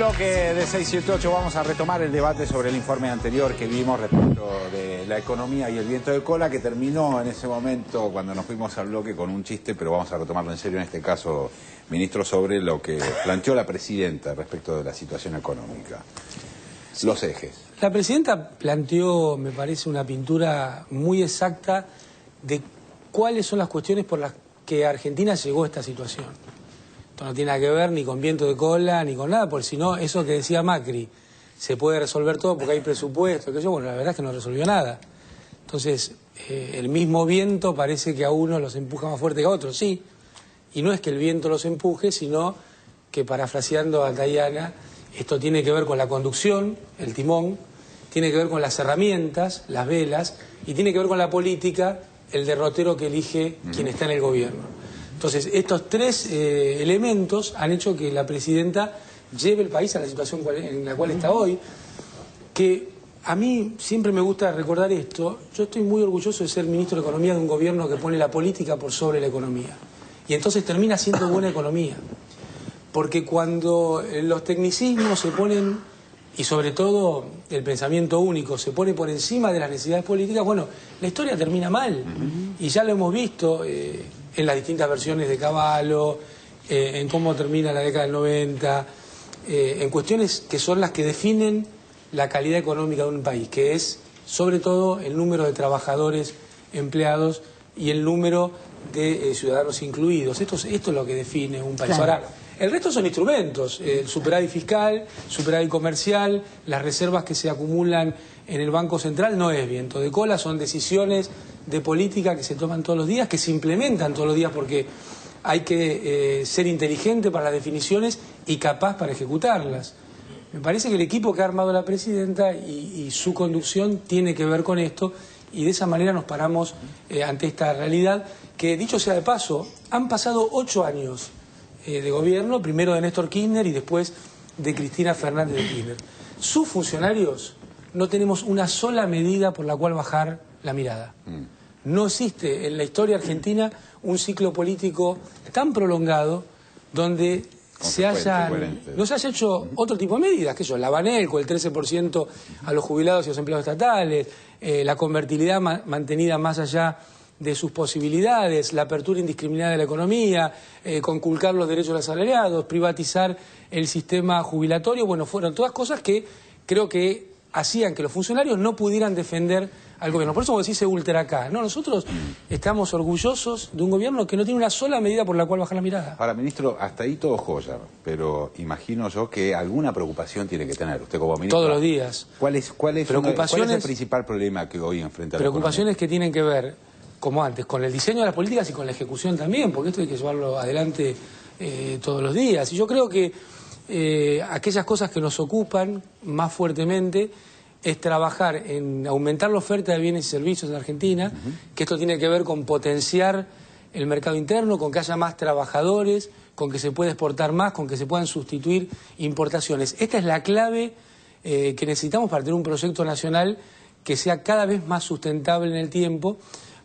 bloque de 678 vamos a retomar el debate sobre el informe anterior que vimos respecto de la economía y el viento de cola, que terminó en ese momento cuando nos fuimos al bloque con un chiste, pero vamos a retomarlo en serio en este caso, ministro, sobre lo que planteó la presidenta respecto de la situación económica. Los ejes. La presidenta planteó, me parece, una pintura muy exacta de cuáles son las cuestiones por las que Argentina llegó a esta situación. Esto no tiene nada que ver ni con viento de cola ni con nada, porque si no, eso que decía Macri, se puede resolver todo porque hay presupuesto, que yo, bueno, la verdad es que no resolvió nada. Entonces, el mismo viento parece que a unos los empuja más fuerte que a otros, sí, y no es que el viento los empuje, sino que, parafraseando a Tayana, esto tiene que ver con la conducción, el timón, tiene que ver con las herramientas, las velas, y tiene que ver con la política, el derrotero que elige quien está en el gobierno. Entonces, estos tres elementos han hecho que la presidenta lleve el país a la situación en la cual está hoy, que a mí siempre me gusta recordar esto. Yo estoy muy orgulloso de ser ministro de Economía de un gobierno que pone la política por sobre la economía. Y entonces termina siendo buena economía. Porque cuando los tecnicismos se ponen, y sobre todo el pensamiento único, se pone por encima de las necesidades políticas, bueno, la historia termina mal. Y ya lo hemos visto en las distintas versiones de Cavallo, en cómo termina la década del 90, en cuestiones que son las que definen la calidad económica de un país, que es sobre todo el número de trabajadores empleados y el número de ciudadanos incluidos. Esto es lo que define un país. Claro. Ahora, el resto son instrumentos, el superávit fiscal, superávit comercial, las reservas que se acumulan en el Banco Central no es viento de cola, son decisiones de política que se toman todos los días, que se implementan todos los días porque hay que ser inteligente para las definiciones y capaz para ejecutarlas. Me parece que el equipo que ha armado la presidenta y su conducción tiene que ver con esto y de esa manera nos paramos ante esta realidad que, dicho sea de paso, han pasado 8 años de gobierno, primero de Néstor Kirchner y después de Cristina Fernández de Kirchner. Sus funcionarios no tenemos una sola medida por la cual bajar la mirada. No existe en la historia argentina un ciclo político tan prolongado donde no se haya hecho otro tipo de medidas, que eso, la Banelco, el 13% a los jubilados y los empleados estatales, la convertibilidad mantenida más allá de sus posibilidades, la apertura indiscriminada de la economía, conculcar los derechos de los asalariados, privatizar el sistema jubilatorio. Bueno, fueron todas cosas que creo que hacían que los funcionarios no pudieran defender al gobierno. Por eso vos decís ultra acá. No, nosotros estamos orgullosos de un gobierno que no tiene una sola medida por la cual bajar la mirada. Ahora, ministro, hasta ahí todo joya, pero imagino yo que alguna preocupación tiene que tener usted como ministro. Todos los días. ¿Cuál es el principal problema que hoy enfrenta la preocupaciones que tienen que ver, como antes, con el diseño de las políticas y con la ejecución también, porque esto hay que llevarlo adelante todos los días. Y yo creo que aquellas cosas que nos ocupan más fuertemente es trabajar en aumentar la oferta de bienes y servicios en Argentina, que esto tiene que ver con potenciar el mercado interno, con que haya más trabajadores, con que se pueda exportar más, con que se puedan sustituir importaciones. Esta es la clave que necesitamos para tener un proyecto nacional que sea cada vez más sustentable en el tiempo,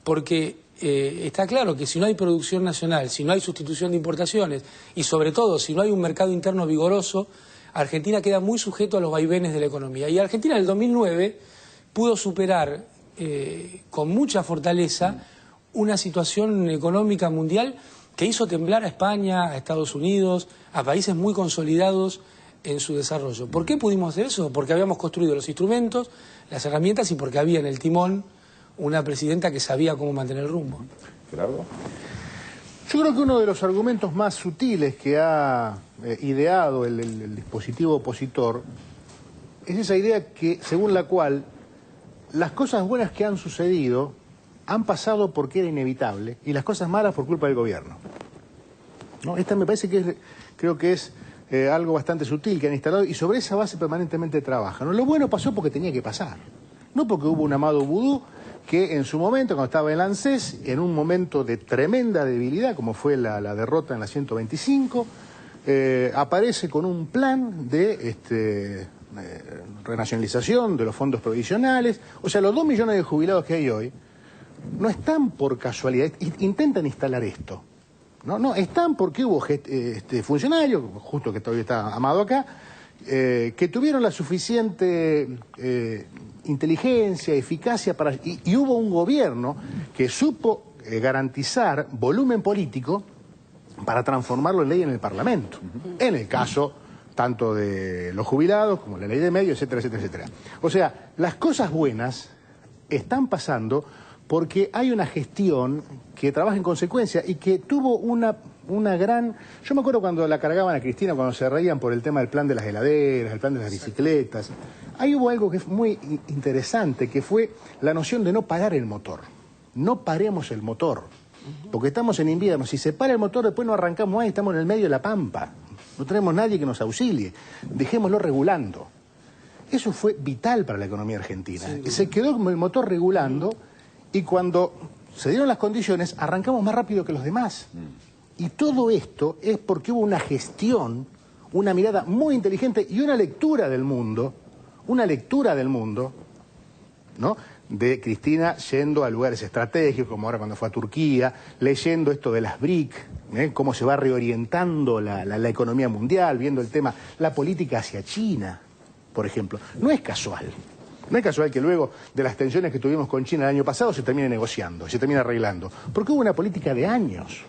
porque está claro que si no hay producción nacional, si no hay sustitución de importaciones y sobre todo si no hay un mercado interno vigoroso, Argentina queda muy sujeto a los vaivenes de la economía. Y Argentina en el 2009 pudo superar con mucha fortaleza una situación económica mundial que hizo temblar a España, a Estados Unidos, a países muy consolidados en su desarrollo. ¿Por qué pudimos hacer eso? Porque habíamos construido los instrumentos, las herramientas y porque había en el timón una presidenta que sabía cómo mantener el rumbo. Gerardo. Yo creo que uno de los argumentos más sutiles que ha ideado el dispositivo opositor es esa idea que, según la cual las cosas buenas que han sucedido han pasado porque era inevitable y las cosas malas por culpa del gobierno. ¿No? Esta me parece que creo que es algo bastante sutil que han instalado y sobre esa base permanentemente trabajan. ¿No? Lo bueno pasó porque tenía que pasar, no porque hubo un amado vudú que en su momento, cuando estaba en el ANSES, en un momento de tremenda debilidad, como fue la derrota en la 125, aparece con un plan de renacionalización de los fondos provisionales. O sea, los 2 millones de jubilados que hay hoy no están por casualidad, intentan instalar esto. No, están porque hubo funcionarios, justo que todavía está Amado acá, que tuvieron la suficiente inteligencia, eficacia, y hubo un gobierno que supo garantizar volumen político para transformarlo en ley en el Parlamento. En el caso tanto de los jubilados como la ley de medios, etcétera, etcétera, etcétera. O sea, las cosas buenas están pasando porque hay una gestión que trabaja en consecuencia y que tuvo una gran... Yo me acuerdo cuando la cargaban a Cristina, cuando se reían por el tema del plan de las heladeras, el plan de las bicicletas. Ahí hubo algo que es muy interesante, que fue la noción de no parar el motor. No paremos el motor, porque estamos en invierno. Si se para el motor, después no arrancamos ahí, estamos en el medio de la pampa. No tenemos nadie que nos auxilie. Dejémoslo regulando. Eso fue vital para la economía argentina. Se quedó como el motor regulando y cuando se dieron las condiciones, arrancamos más rápido que los demás. Y todo esto es porque hubo una gestión, una mirada muy inteligente y una lectura del mundo, ¿no? De Cristina yendo a lugares estratégicos, como ahora cuando fue a Turquía, leyendo esto de las BRIC, cómo se va reorientando la economía mundial, viendo el tema, la política hacia China, por ejemplo. No es casual que luego de las tensiones que tuvimos con China el año pasado se termine negociando, se termine arreglando, porque hubo una política de años.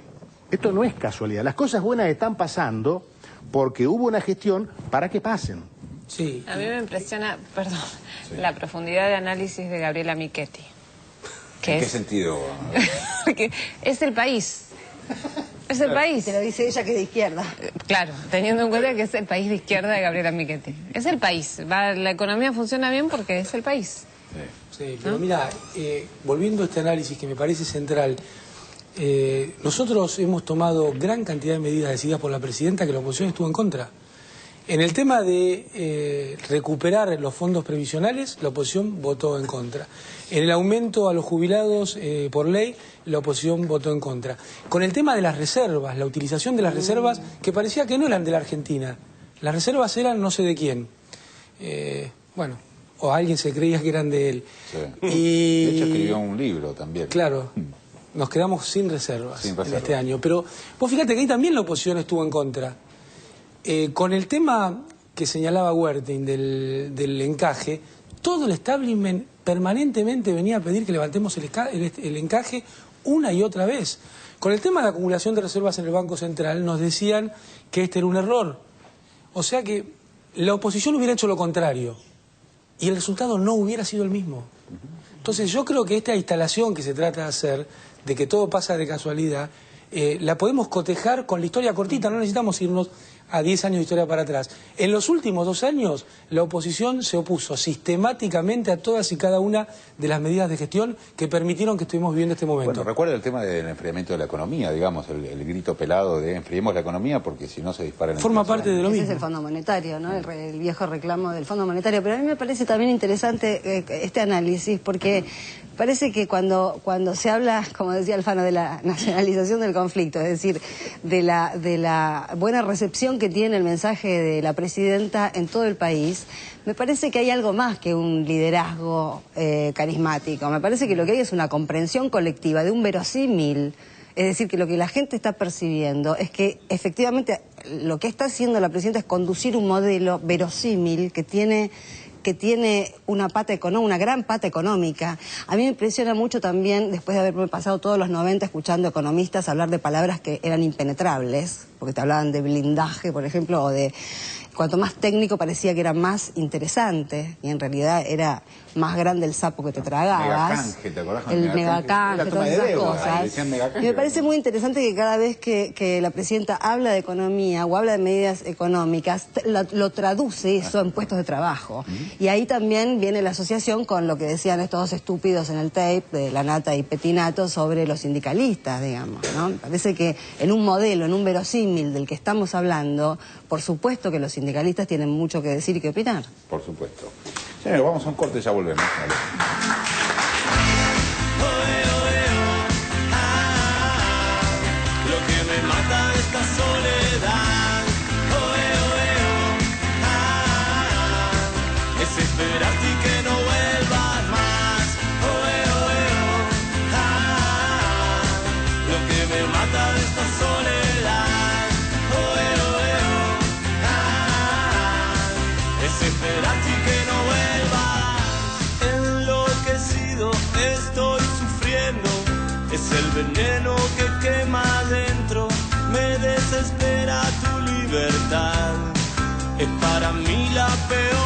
Esto no es casualidad, las cosas buenas están pasando porque hubo una gestión para que pasen. Sí. A mí me impresiona, perdón, la profundidad de análisis de Gabriela Michetti. ¿En qué sentido? Porque es el país. Es el país. Te lo dice ella que es de izquierda. Claro, teniendo en cuenta que es el país de izquierda de Gabriela Michetti. Es el país. La economía funciona bien porque es el país. Sí, pero mira, volviendo a este análisis que me parece central, nosotros hemos tomado gran cantidad de medidas decididas por la presidenta que la oposición estuvo en contra. En el tema de recuperar los fondos previsionales, la oposición votó en contra. En el aumento a los jubilados por ley, la oposición votó en contra. Con el tema de las reservas, la utilización de las reservas, que parecía que no eran de la Argentina. Las reservas eran no sé de quién. Bueno, o alguien se creía que eran de él. Sí. Y... De hecho escribió un libro también. Claro, nos quedamos sin reservas en este año. Pero vos fíjate que ahí también la oposición estuvo en contra. Con el tema que señalaba Wertheim del encaje, todo el establishment permanentemente venía a pedir que levantemos el encaje una y otra vez. Con el tema de la acumulación de reservas en el Banco Central nos decían que este era un error. O sea que la oposición hubiera hecho lo contrario y el resultado no hubiera sido el mismo. Entonces yo creo que esta instalación que se trata de hacer, de que todo pasa de casualidad, la podemos cotejar con la historia cortita, no necesitamos irnos a 10 años de historia para atrás. En los últimos 2 años, la oposición se opuso sistemáticamente a todas y cada una de las medidas de gestión que permitieron que estuvimos viviendo este momento. Bueno, recuerda el tema del enfriamiento de la economía, digamos, el grito pelado de enfriemos la economía porque si no se dispara en Forma parte de lo mismo. Ese es el Fondo Monetario, ¿no? El viejo reclamo del Fondo Monetario. Pero a mí me parece también interesante este análisis porque parece que cuando se habla, como decía Alfano, de la nacionalización del conflicto, es decir, de la buena recepción que tiene el mensaje de la presidenta en todo el país, me parece que hay algo más que un liderazgo carismático. Me parece que lo que hay es una comprensión colectiva de un verosímil. Es decir, que lo que la gente está percibiendo es que efectivamente lo que está haciendo la presidenta es conducir un modelo verosímil que tiene una gran pata económica. A mí me impresiona mucho también, después de haberme pasado todos los 90 escuchando economistas hablar de palabras que eran impenetrables, porque te hablaban de blindaje, por ejemplo, o de... Cuanto más técnico parecía que era más interesante, y en realidad era más grande el sapo que te tragabas. Megacanje, ¿te acordás? El megacanje, todas esas cosas. Y me parece muy interesante que cada vez que la presidenta habla de economía o habla de medidas económicas, lo traduce eso en puestos de trabajo. Y ahí también viene la asociación con lo que decían estos dos estúpidos en el tape de Lanata y Petinato sobre los sindicalistas, digamos, ¿no? Me parece que en un modelo, en un verosímil del que estamos hablando, por supuesto que los sindicalistas tienen mucho que decir y que opinar. Por supuesto. Señor, vamos a un corte y ya volvemos. Lo que me mata de esta soledad, es esperarte y que no vuelvas más. Lo que me mata de esta soledad, es el veneno que quema adentro, me desespera tu libertad. Es para mí la peor